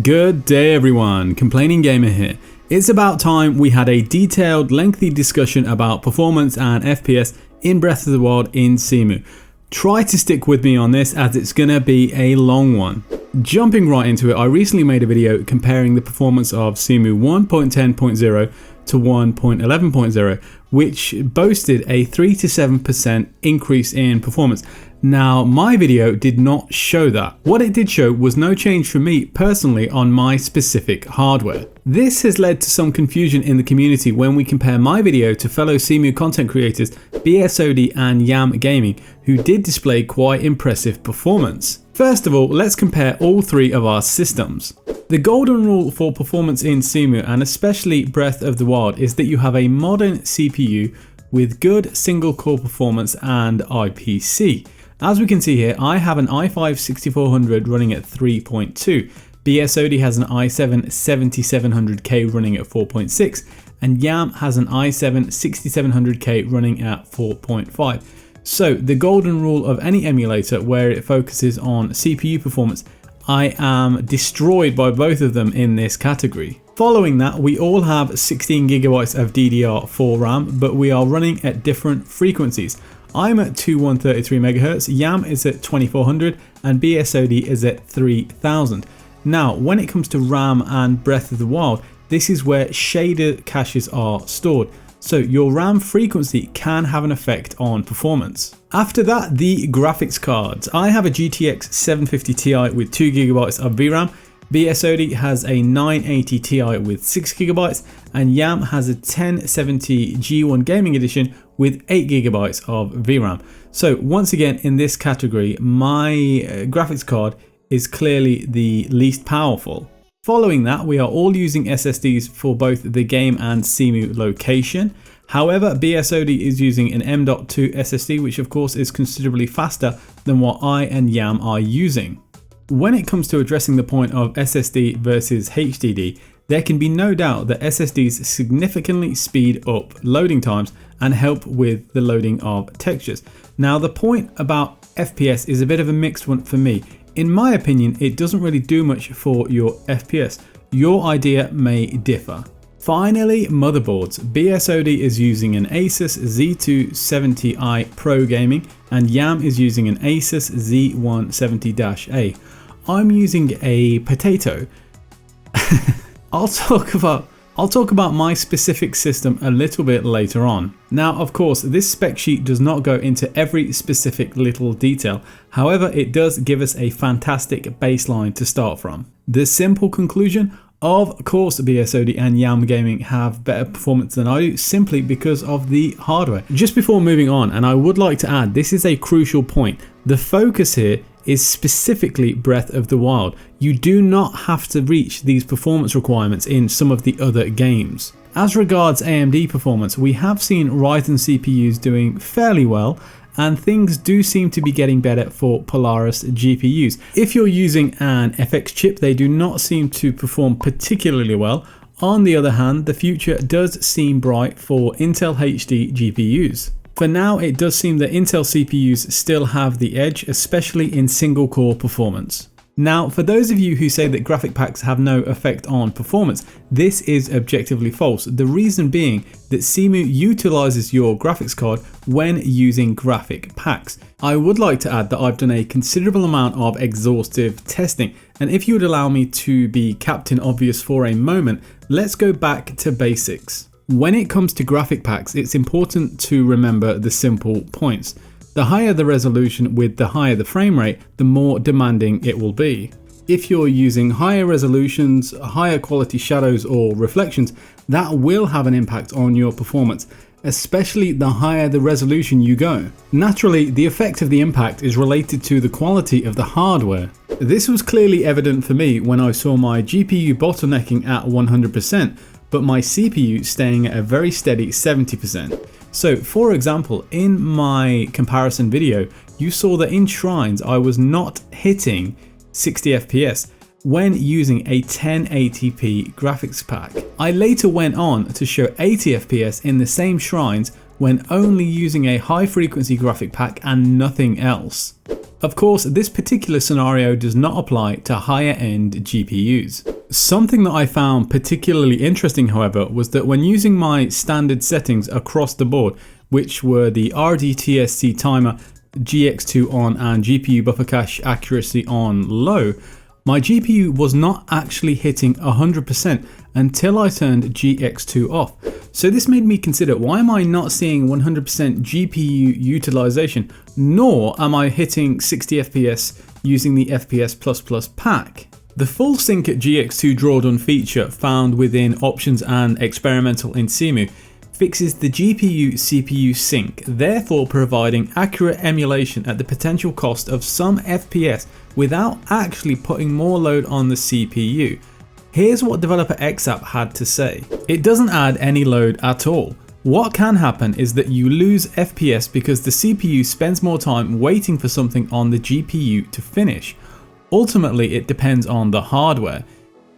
Good day everyone, Complaining Gamer here. It's about time we had a detailed, lengthy discussion about performance and FPS in Breath of the Wild in Cemu. Try to stick with me on this as it's gonna be a long one. Jumping right into it, I recently made a video comparing the performance of Cemu 1.10.0 to 1.11.0, which boasted a 3 to 7% increase in performance. Now, my video did not show that. What it did show was no change for me personally on my specific hardware. This has led to some confusion in the community when we compare my video to fellow Cemu content creators BSOD and Yam Gaming, who did display quite impressive performance. First of all, let's compare all three of our systems. The golden rule for performance in Cemu, and especially Breath of the Wild, is that you have a modern CPU with good single core performance and IPC. As we can see here, I have an i5-6400 running at 3.2, BSOD has an i7-7700K running at 4.6, and Yam has an i7-6700K running at 4.5. So the golden rule of any emulator where it focuses on CPU performance, I am destroyed by both of them in this category. Following that, we all have 16GB of DDR4 RAM, but we are running at different frequencies. I'm at 2133 MHz, Yam is at 2400, and BSOD is at 3000. Now, when it comes to RAM and Breath of the Wild, this is where shader caches are stored. So your RAM frequency can have an effect on performance. After that, the graphics cards. I have a GTX 750 Ti with 2GB of VRAM, BSOD has a 980 Ti with 6GB, and Yam has a 1070 G1 Gaming Edition with 8GB of VRAM. So once again, in this category, my graphics card is clearly the least powerful. Following that, we are all using SSDs for both the game and Cemu location. However, BSOD is using an M.2 SSD, which of course is considerably faster than what I and Yam are using. When it comes to addressing the point of SSD versus HDD, there can be no doubt that SSDs significantly speed up loading times and help with the loading of textures. Now, the point about FPS is a bit of a mixed one for me. In my opinion, it doesn't really do much for your FPS. Your idea may differ. Finally, motherboards. BSOD is using an Asus Z270i Pro Gaming and Yam is using an Asus Z170-A. I'm using a potato. I'll talk about my specific system a little bit later on. Now, of course, this spec sheet does not go into every specific little detail. However, it does give us a fantastic baseline to start from. The simple conclusion, of course, BSOD and Yam Gaming have better performance than I do simply because of the hardware. Just before moving on, and I would like to add, this is a crucial point. The focus here is specifically Breath of the Wild. You do not have to reach these performance requirements in some of the other games. As regards AMD performance, we have seen Ryzen CPUs doing fairly well, and things do seem to be getting better for Polaris GPUs. If you're using an FX chip, they do not seem to perform particularly well. On the other hand, the future does seem bright for Intel HD GPUs. For now, it does seem that Intel CPUs still have the edge, especially in single core performance. Now, for those of you who say that graphic packs have no effect on performance, this is objectively false. The reason being that Cemu utilizes your graphics card when using graphic packs. I would like to add that I've done a considerable amount of exhaustive testing, and if you would allow me to be Captain Obvious for a moment, let's go back to basics. When it comes to graphic packs, it's important to remember the simple points. The higher the resolution with the higher the frame rate, the more demanding it will be. If you're using higher resolutions, higher quality shadows or reflections, that will have an impact on your performance, especially the higher the resolution you go. Naturally, the effect of the impact is related to the quality of the hardware. This was clearly evident for me when I saw my GPU bottlenecking at 100%, but my CPU staying at a very steady 70%. So for example, in my comparison video, you saw that in shrines I was not hitting 60 FPS when using a 1080p graphics pack. I later went on to show 80 FPS in the same shrines when only using a high frequency graphic pack and nothing else. Of course, this particular scenario does not apply to higher end GPUs. Something that I found particularly interesting, however, was that when using my standard settings across the board, which were the RDTSC timer, GX2 on and GPU buffer cache accuracy on low, my GPU was not actually hitting 100% until I turned GX2 off. So this made me consider, why am I not seeing 100% GPU utilization, nor am I hitting 60 FPS using the FPS++ pack? The full sync at GX2 drawdown feature found within options and experimental in Cemu fixes the GPU-CPU sync, therefore providing accurate emulation at the potential cost of some FPS without actually putting more load on the CPU. Here's what developer XApp had to say. It doesn't add any load at all. What can happen is that you lose FPS because the CPU spends more time waiting for something on the GPU to finish. Ultimately, it depends on the hardware.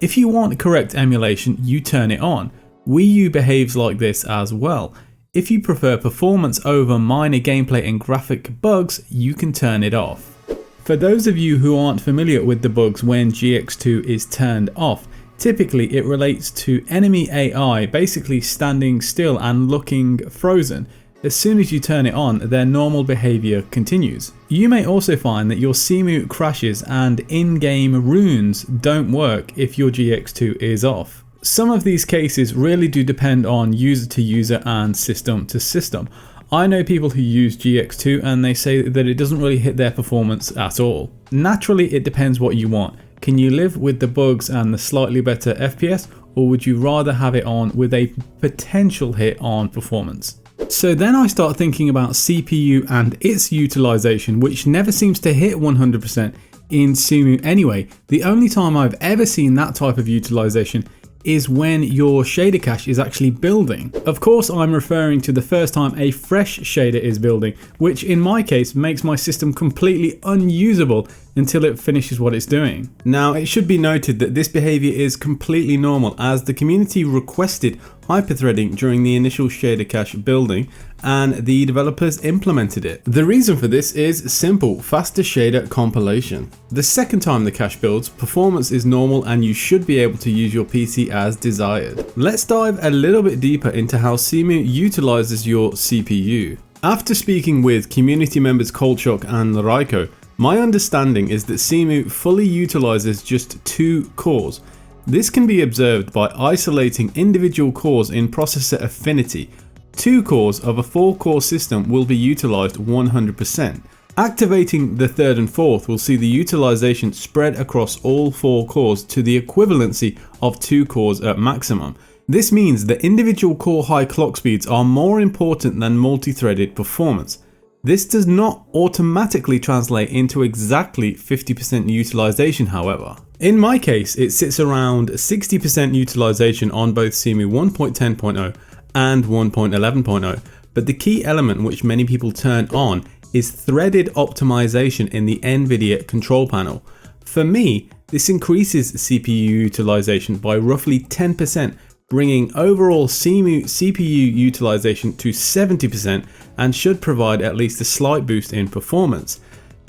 If you want correct emulation, you turn it on. Wii U behaves like this as well. If you prefer performance over minor gameplay and graphic bugs, you can turn it off. For those of you who aren't familiar with the bugs when GX2 is turned off, typically it relates to enemy AI basically standing still and looking frozen. As soon as you turn it on, their normal behavior continues. You may also find that your Cemu crashes and in-game runes don't work if your GX2 is off. Some of these cases really do depend on user to user and system to system. I know people who use GX2 and they say that it doesn't really hit their performance at all. Naturally, it depends what you want. Can you live with the bugs and the slightly better FPS, or would you rather have it on with a potential hit on performance? So then I start thinking about CPU and its utilization, which never seems to hit 100% in Cemu anyway. The only time I've ever seen that type of utilization is when your shader cache is actually building. Of course, I'm referring to the first time a fresh shader is building, which in my case makes my system completely unusable until it finishes what it's doing. Now, it should be noted that this behavior is completely normal, as the community requested hyperthreading during the initial shader cache building and the developers implemented it. The reason for this is simple: faster shader compilation. The second time the cache builds, performance is normal and you should be able to use your PC as desired. Let's dive a little bit deeper into how Cemu utilizes your CPU. After speaking with community members Kolchok and Raiko, my understanding is that Cemu fully utilizes just 2 cores. This can be observed by isolating individual cores in processor affinity. 2 cores of a 4-core system will be utilized 100%. Activating the 3rd and 4th will see the utilization spread across all 4 cores to the equivalency of 2 cores at maximum. This means that individual core high clock speeds are more important than multi-threaded performance. This does not automatically translate into exactly 50% utilization, however. In my case, it sits around 60% utilization on both Cemu 1.10.0 and 1.11.0, but the key element which many people turn on is threaded optimization in the NVIDIA control panel. For me, this increases CPU utilization by roughly 10%, bringing overall Cemu CPU utilization to 70% and should provide at least a slight boost in performance.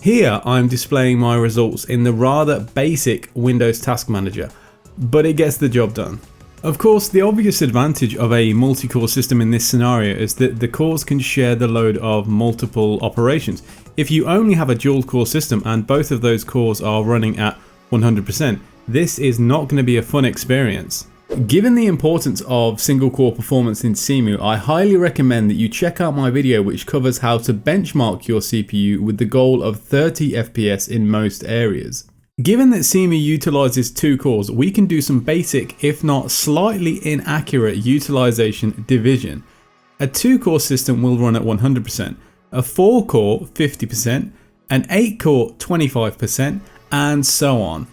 Here I'm displaying my results in the rather basic Windows Task Manager, but it gets the job done. Of course, the obvious advantage of a multi-core system in this scenario is that the cores can share the load of multiple operations. If you only have a dual core system and both of those cores are running at 100%, this is not going to be a fun experience. Given the importance of single core performance in Cemu, I highly recommend that you check out my video which covers how to benchmark your CPU with the goal of 30 FPS in most areas. Given that Cemu utilizes 2 cores, we can do some basic, if not slightly inaccurate, utilization division. A 2-core system will run at 100%, a 4-core 50%, an 8-core 25%, and so on.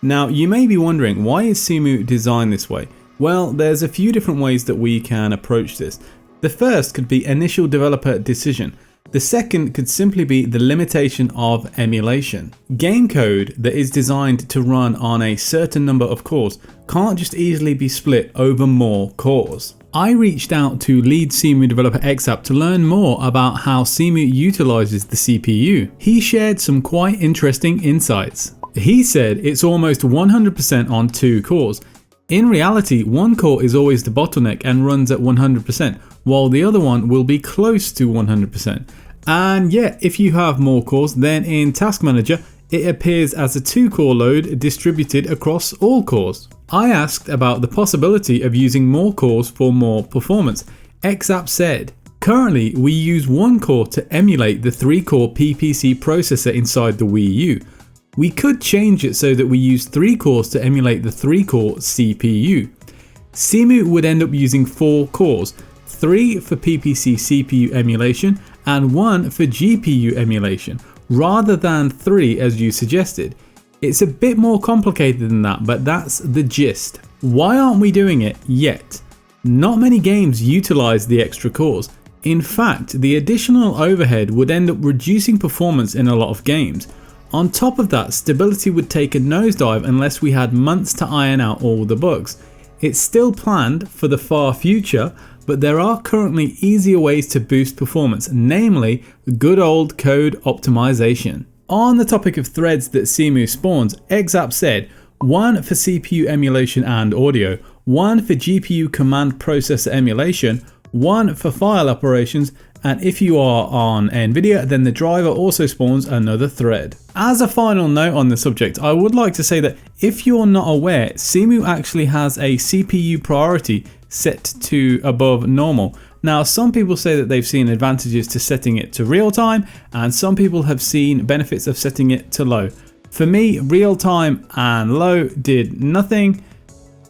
Now, you may be wondering, why is Cemu designed this way? Well, there's a few different ways that we can approach this. The first could be initial developer decision. The second could simply be the limitation of emulation. Game code that is designed to run on a certain number of cores can't just easily be split over more cores. I reached out to lead Cemu developer XApp to learn more about how Cemu utilizes the CPU. He shared some quite interesting insights. He said it's almost 100% on 2 cores. In reality, one core is always the bottleneck and runs at 100%, while the other one will be close to 100%. And yeah, if you have more cores, then in Task Manager, it appears as a 2-core load distributed across all cores. I asked about the possibility of using more cores for more performance. XApp said, currently we use 1 core to emulate the 3-core PPC processor inside the Wii U. We could change it so that we use 3 cores to emulate the 3-core CPU. Cemu would end up using 4 cores, 3 for PPC CPU emulation and 1 for GPU emulation, rather than 3 as you suggested. It's a bit more complicated than that, but that's the gist. Why aren't we doing it yet? Not many games utilize the extra cores. In fact, the additional overhead would end up reducing performance in a lot of games. On top of that, stability would take a nosedive unless we had months to iron out all the bugs. It's still planned for the far future, but there are currently easier ways to boost performance, namely good old code optimization. On the topic of threads that Cemu spawns, XApp said 1 for CPU emulation and audio, 1 for GPU command processor emulation, 1 for file operations, and if you are on NVIDIA, then the driver also spawns another thread. As a final note on the subject, I would like to say that if you're not aware, Cemu actually has a CPU priority set to above normal. Now, some people say that they've seen advantages to setting it to real time, and some people have seen benefits of setting it to low. For me, real time and low did nothing.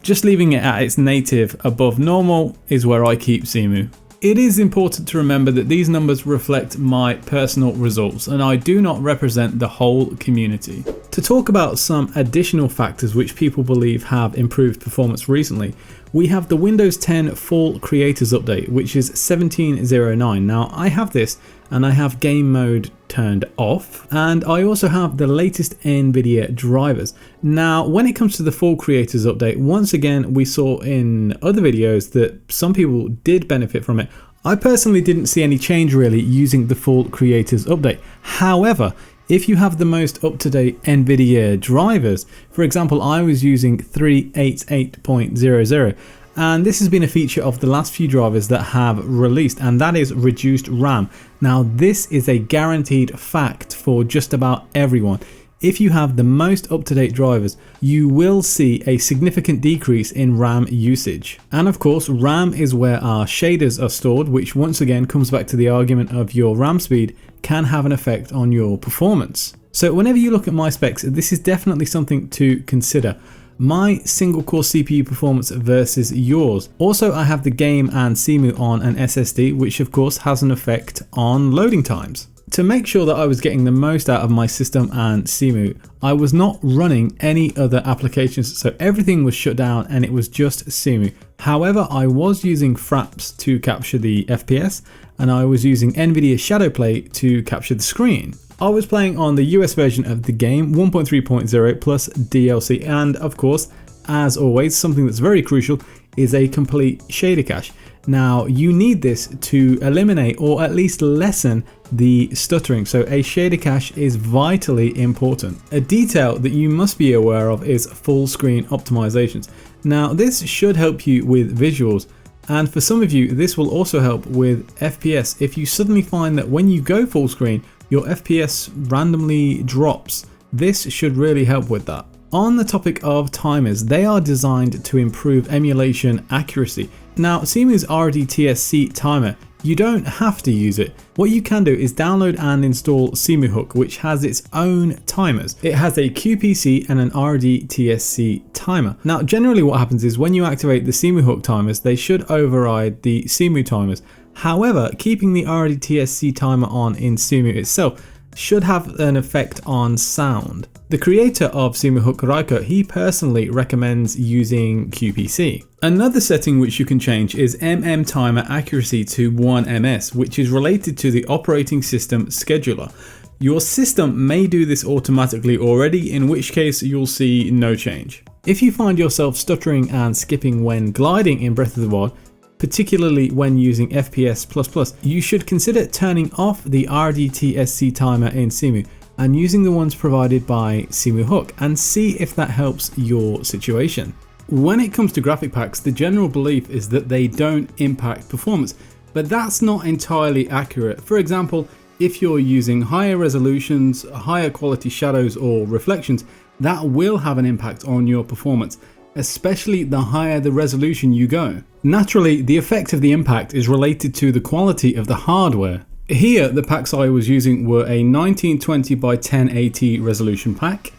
Just leaving it at its native above normal is where I keep Cemu. It is important to remember that these numbers reflect my personal results and I do not represent the whole community. To talk about some additional factors which people believe have improved performance recently, we have the Windows 10 Fall Creators Update, which is 17.09. Now I have this and I have game mode turned off, and I also have the latest NVIDIA drivers. Now when it comes to the Fall Creators Update, once again we saw in other videos that some people did benefit from it. I personally didn't see any change really using the Fall Creators Update. However, if you have the most up-to-date NVIDIA drivers, for example, I was using 388.00, and this has been a feature of the last few drivers that have released, and that is reduced RAM. Now this is a guaranteed fact for just about everyone. If you have the most up-to-date drivers, you will see a significant decrease in RAM usage. And of course, RAM is where our shaders are stored, which once again comes back to the argument of your RAM speed can have an effect on your performance. So whenever you look at my specs, this is definitely something to consider. My single core CPU performance versus yours. Also, I have the game and Cemu on an SSD, which of course has an effect on loading times. To make sure that I was getting the most out of my system and Cemu, I was not running any other applications, so everything was shut down and it was just Cemu. However, I was using Fraps to capture the FPS, and I was using NVIDIA Shadowplay to capture the screen. I was playing on the US version of the game 1.3.0 plus DLC, and of course, as always, something that's very crucial is a complete shader cache. Now you need this to eliminate or at least lessen the stuttering, so a shader cache is vitally important. A detail that you must be aware of is full screen optimizations. Now this should help you with visuals, and for some of you this will also help with FPS. If you suddenly find that when you go full screen your FPS randomly drops, this should really help with that. On the topic of timers, they are designed to improve emulation accuracy. Now Cemu's RDTSC timer, you don't have to use it. What you can do is download and install Cemu Hook, which has its own timers. It has a QPC and an RDTSC timer. Now generally what happens is when you activate the Cemu Hook timers, they should override the Cemu timers. However, keeping the RDTSC timer on in Cemu itself should have an effect on sound. The creator of Cemu 1.11.0, he personally recommends using QPC. Another setting which you can change is timer accuracy to 1ms, which is related to the operating system scheduler. Your system may do this automatically already, in which case you'll see no change. If you find yourself stuttering and skipping when gliding in Breath of the Wild, particularly when using FPS++, you should consider turning off the RDTSC timer in Cemu and using the ones provided by Cemu Hook and see if that helps your situation. When it comes to graphic packs, the general belief is that they don't impact performance, but that's not entirely accurate. For example, if you're using higher resolutions, higher quality shadows or reflections, that will have an impact on your performance, especially the higher the resolution you go. Naturally, the effect of the impact is related to the quality of the hardware. Here, the packs I was using were a 1920 by 1080 resolution pack,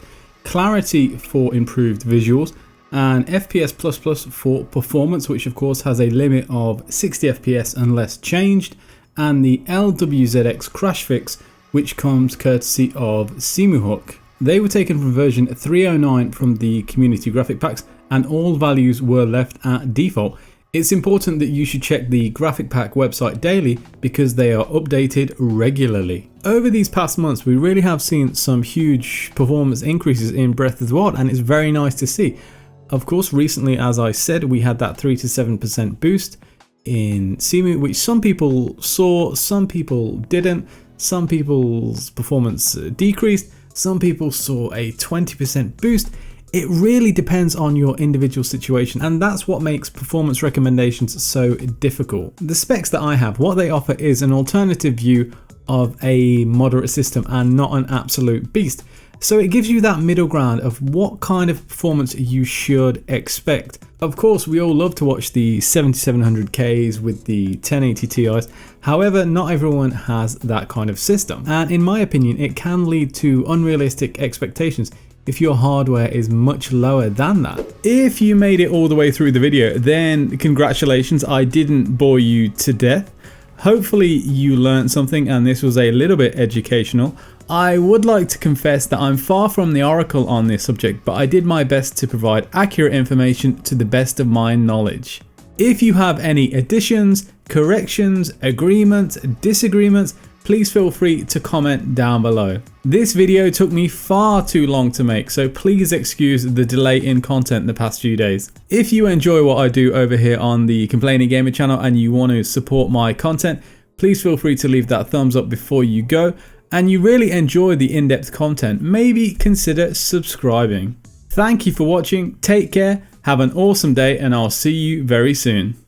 clarity for improved visuals, and FPS++ for performance, which of course has a limit of 60 FPS unless changed, and the LWZX crash fix, which comes courtesy of Cemu Hook. They were taken from version 309 from the community graphic packs, and all values were left at default. It's important that you should check the graphic pack website daily because they are updated regularly. Over these past months, we really have seen some huge performance increases in Breath of the Wild, and it's very nice to see. Of course, recently, as I said, we had that 3 to 7% boost in Cemu, which some people saw, some people didn't. Some people's performance decreased, some people saw a 20% boost. It really depends on your individual situation, and that's what makes performance recommendations so difficult. The specs that I have, what they offer is an alternative view of a moderate system and not an absolute beast. So it gives you that middle ground of what kind of performance you should expect. Of course, we all love to watch the 7700Ks with the 1080 Ti's. However, not everyone has that kind of system. And in my opinion, it can lead to unrealistic expectations if your hardware is much lower than that. If you made it all the way through the video, then congratulations, I didn't bore you to death. Hopefully you learned something and this was a little bit educational. I would like to confess that I'm far from the oracle on this subject, but I did my best to provide accurate information to the best of my knowledge. If you have any additions, corrections, agreements, disagreements, please feel free to comment down below. This video took me far too long to make, so please excuse the delay in content the past few days. If you enjoy what I do over here on the Complaining Gamer channel and you want to support my content, please feel free to leave that thumbs up before you go. And you really enjoy the in-depth content, maybe consider subscribing. Thank you for watching, take care, have an awesome day, and I'll see you very soon.